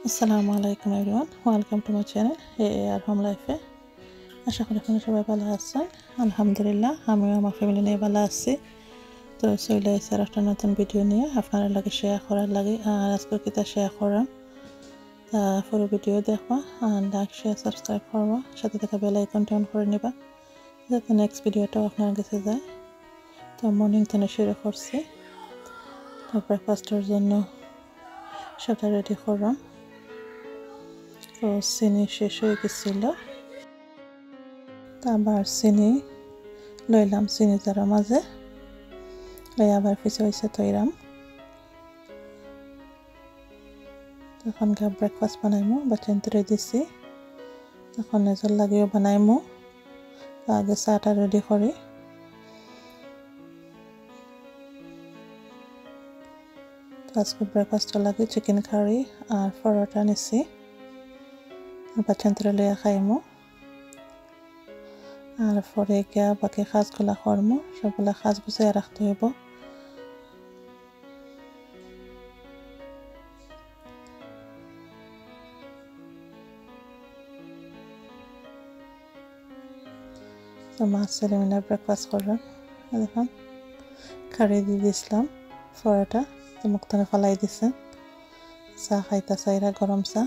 আসসালামু আলাইকুম everyone, welcome to my channel আর হোম লাইফে। আশা করি আপনারা সবাই ভালো আছেন। আলহামদুলিল্লাহ, আমিও আমার ফ্যামিলি নিয়ে ভালো আছি। তো চলে আসছি আর একটা নতুন ভিডিও নিয়ে আপনারা লাগে শেয়ার করার লাগে। আর আজকে কিতা শেয়ার করাম, তা পুরো ভিডিও দেখবা আর লাইক শেয়ার সাবস্ক্রাইব করবা, সাথে থাকা বেল আইকনটা অন করে নিবা যাতে নেক্সট ভিডিওটাও আপনার কাছে যায়। তো মর্নিং থেকে শুরু করছি, তো ব্রেকফাস্টের জন্য সেটা রেডি করলাম। তো চিনি শেষ হয়ে গেছিল, আবার চিনি লইলাম চিনি জারের মাঝে লই আবার পিছে হয়েছে তৈরাম। তখন ব্রেকফাস্ট বানাইমু, বাচ্চান্তরে দিছি, তখন এজল লাগিও বানাইমু। আগে চাটা রেডি করি। আজকে ব্রেকফাস্ট লাগে চিকেন কারি আর পরোটা নিছি, বাচ্চান্তরে লইয়া খাইমু। আর পরে গিয়া বাকি কাজগুলা করমু, সবগুলা কাজ গুছিয়ে রাখতে হইব। তো মাছ ছেলে মিলে ব্রেকফাস্ট করলাম। দেখুন কারি দিয়ে দিয়েছিলাম, পরোটা তো মুখটানে ফালাই দিছে। চা খাইতা চাইরা গরম চা।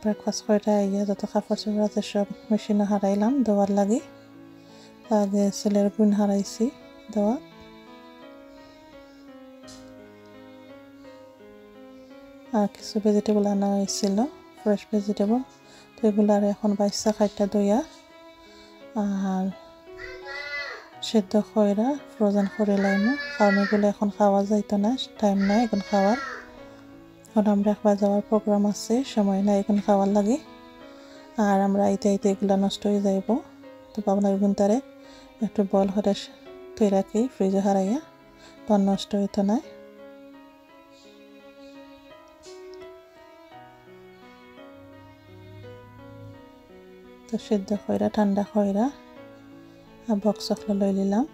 ব্রেকফাস্ট করে আইয়া যত কাপড় চোপড় আছে সব মেশিনে হারাইলাম দেওয়ার লাগে। আগে ছেলের গুণ হারাইছি দেওয়া। আর কিছু ভেজিটেবল আনা হয়েছিল, ফ্রেশ ভেজিটেবল, তো এগুলো আর এখন বাইসা খাইটা দইয়া আর সেদ্ধ খয়রা ফ্রোজেন করে লাইমু, কারণ এগুলো এখন খাওয়া যাইতো না, টাইম নাই এখন খাওয়ার। এখন আমরা একবার যাওয়ার প্রোগ্রাম আছে, সময় নাই এখন খাওয়ার লাগে। আর আমরা আইতে আইতে এগুলো নষ্ট হয়ে যাইব। তো আপনার গুনতারে একটু বল করে তুই রাখি ফ্রিজে হারাইয়া, তো নষ্ট হইতো না। তো সেদ্ধ খয়রা ঠান্ডা খয়রা আর বক্স চকলে লই নিলাম।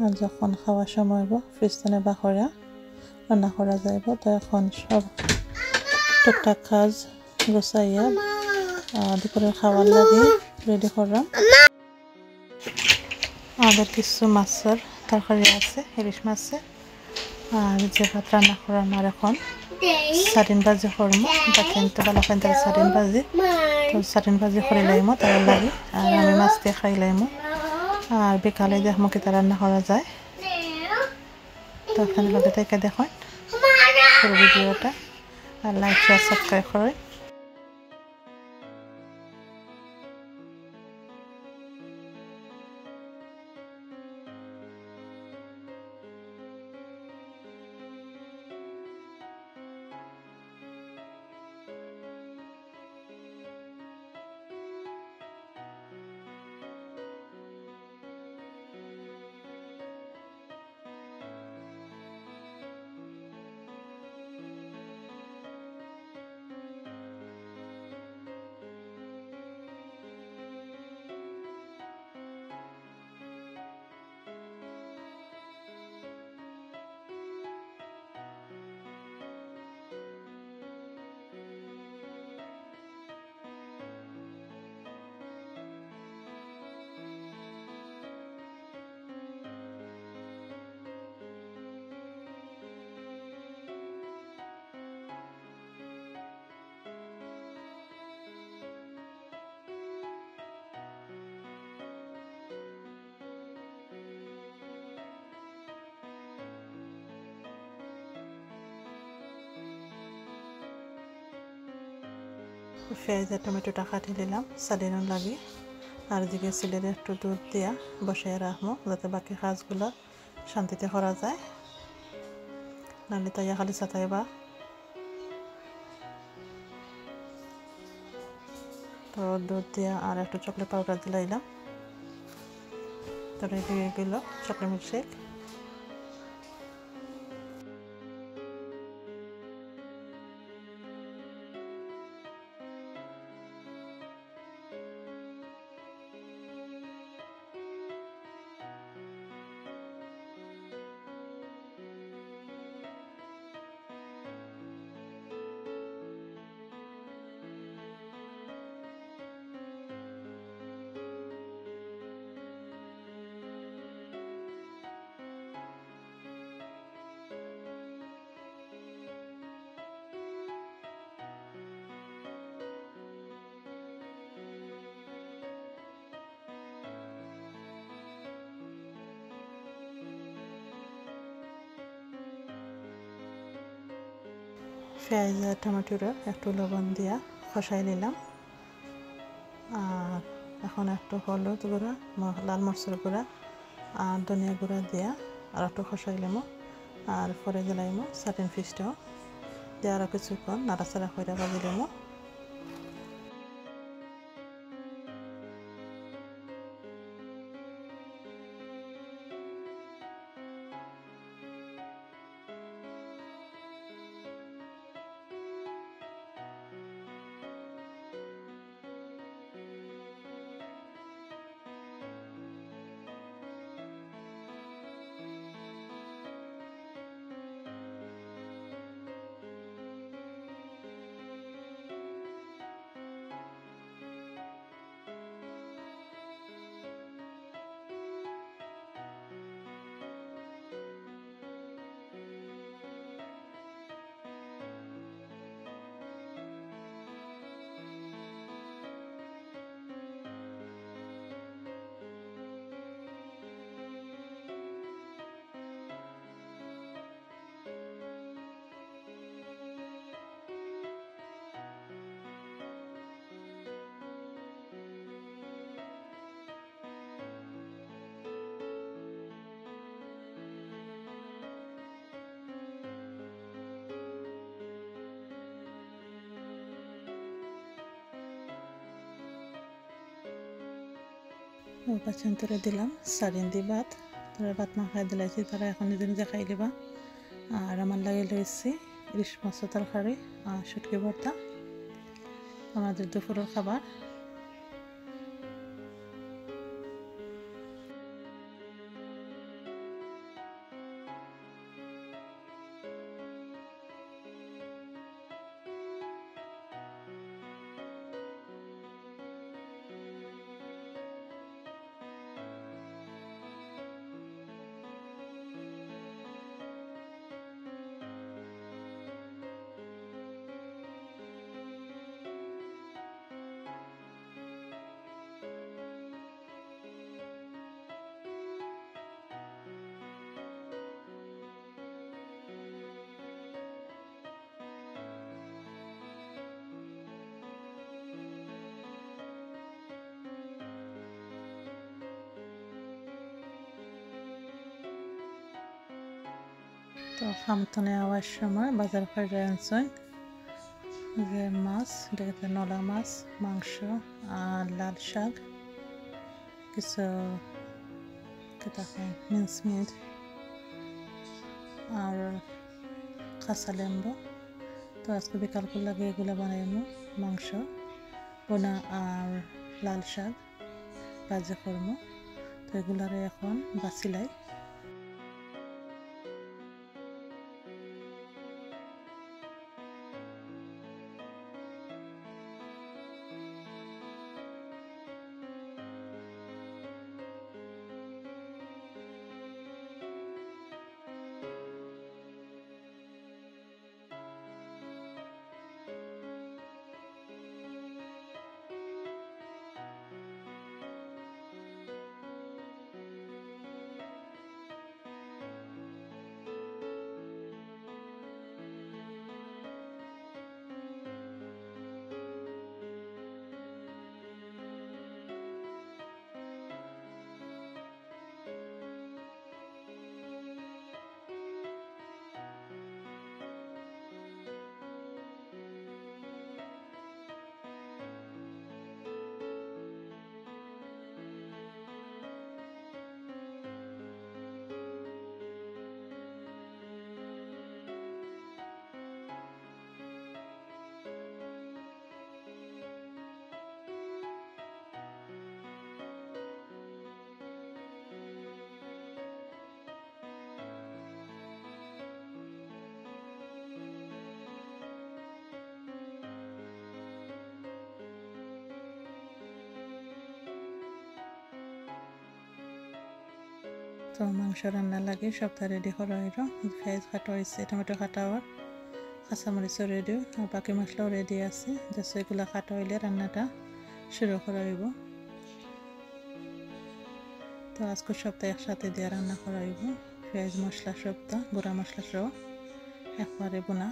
আর যখন খাওয়ার সময় হইব ফ্রিজ থেকে বাখরা রান্না করা যাইব। তো এখন সব টুকটাক কাজ গোছাইয়া দুপুরে খাওয়ার লাগে রেডি করলাম। আমাদের কিছু মাছের তরকারি আছে, ইলিশ মাছে, আর যে ভাত রান্না করার আর এখন সারিন ভাজি করবো। কিন্তু ভালো খাই তার সারিন ভাজি, তো সারিন ভাজি করে লাইমো তার লাগে। আর আমি মাছ দিয়ে খাই লাইমো। আর বিকালে দেখমো কিতা রান্না করা যায়। তো আপনাদের লগে থেকে দেখুন পুরো ভিডিওটা, আর লাইক শেয়ার সাবস্ক্রাইব করেন। পেঁয়াজ আর টমেটোটা কাটি নিলাম সালিনের লাগে। আর এদিকে ছেলের একটু দুধ দিয়া বসাই রাখবো যাতে বাকি কাজগুলো শান্তিতে করা যায়, নাহলে তাইয়া খালি সাতাইবা। তো দুধ দিয়া আর একটু চকলেট পাউডার দিলাইলাম, তো রেডি হয়ে গেল চকলেট মিল্কশেক। পেঁয়াজ আর টমেটোর একটু লবণ দিয়া কষাই নিলাম। আর এখন একটু হলুদ গুঁড়া, লাল মরিচের গুঁড়া আর ধনিয়া গুঁড়া দিয়া আর একটু কষাইলাম। আর পরে দিলাম সাটিন ফিশটাও দিয়ে আরও কিছুক্ষণ নাড়াচাড়া করে ভাজিলাম। বাচ্চান তোরে দিলাম সারিন দি ভাত, তোরা ভাত মাখাই দিলাইছি, তারা এখন নিজে নিজে খাই লিবা। আর আমার লাগে লইছি ইলিশ মাছের তরকারি আর শুটকি ভর্তা, আমাদের দুপুরের খাবার। তো খামতনে আওয়ার সময় বাজার করে আনছেন যে মাছ, এটাকে নলা মাছ, মাংস আর লাল শাক, কিছু মিন্স মিট আর কাঁচা লেম্বু। তো আজকে বিকাল লাগে এগুলো বানাইমু, মাংস বোনা আর লাল শাক ভাজি করবো। তো এগুলারে এখন বাছিলাই। তো মাংস রান্না লাগে সবটা রেডি করা হইল। পেঁয়াজ কাটা হয়েছে, টমেটো কাটা হওয়ার, কাঁচামরিচও রেডি আর বাকি মশলাও রেডি আছে। জাস্ট এগুলো কাটা হইলে রান্নাটা শুরু করা হইব। তো আজকে সবটা একসাথে দিয়ে রান্না করা হইব। পেঁয়াজ মশলা সবটা গুঁড়া মশলা সহ একবারে বোনা।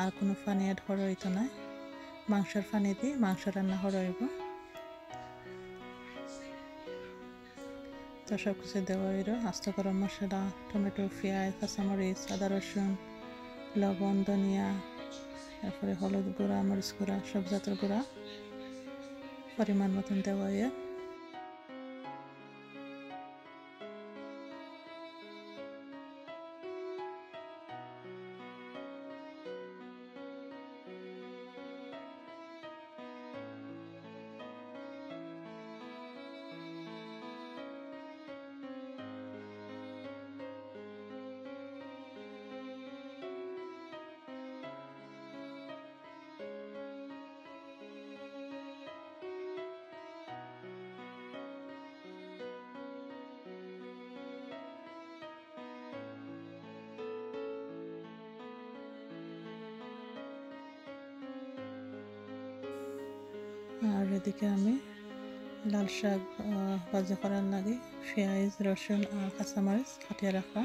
আর কোনো পানি অ্যাড করা হইতো না, মাংসের পানি দিয়ে মাংস রান্না করা হইব। তো সব কিছু দেওয়া হইল, আস্ত গরম মশলা, টমেটো, পেঁয়াজ, কাঁচামরিচ, আদা রসুন, লবণ, ধনিয়া, তারপরে হলুদ গুঁড়া, মরিচ গুঁড়া, সব জাতের গুঁড়া পরিমাণ মতন দেওয়া হইয়া আর এদিকে আমি লাল শাক ভাজি করার লাগে পেঁয়াজ, রসুন আর কাঁচামরিচ কাটিয়ে রাখা।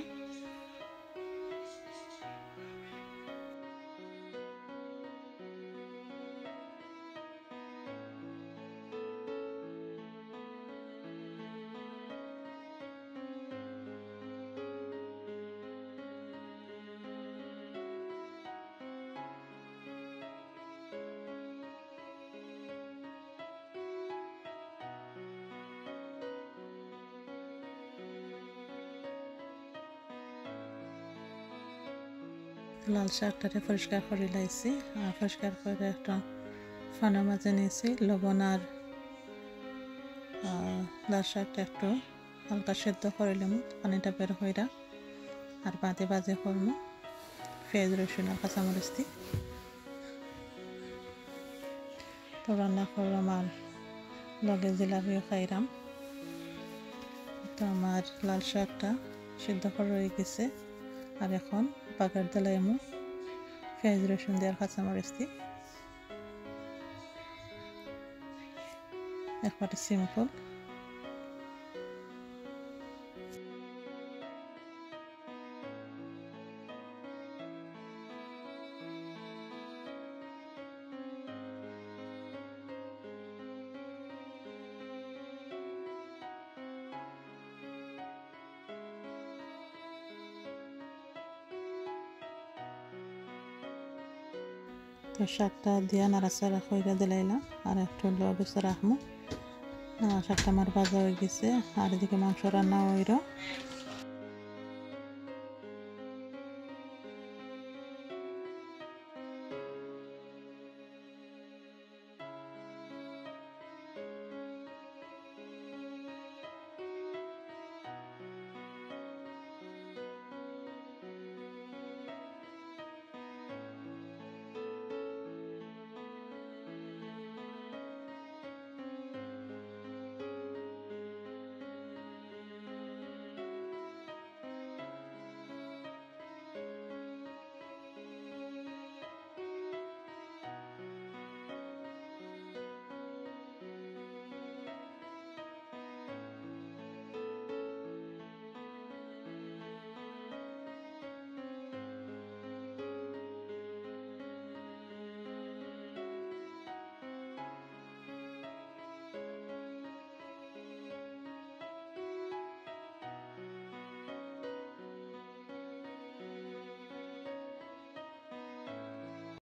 লাল শাকটাকে পরিষ্কার করে লাইছি, আর পরিষ্কার করে একটা ফানা মাঝে নিয়েছি, লবণ আর লাল শাকটা একটু হালকা সেদ্ধ করে নিলাম, পানিটা বের হইরা। আর বাদে বাজে করবো পেঁয়াজ, রসুন আর কাঁচামরিচ দিয়ে। তো রান্না করলাম আর লগে জিলাপিও খাইলাম। তো আমার লাল শাকটা সিদ্ধ করে রয়ে গেছে, আর এখন বাগার দিলাই আমি পেঁয়াজ, রসুন দিয়ে আর কাঁচামরিচ দিই, একবারে সিম্পল। তো শাকটা দিয়া নাড়াচাড়া করে দিলাইলাম, আর একটু লবণ রাখবো। শাকটা আমার ভাজা হয়ে গেছে, আর এদিকে মাংস রান্না হইল।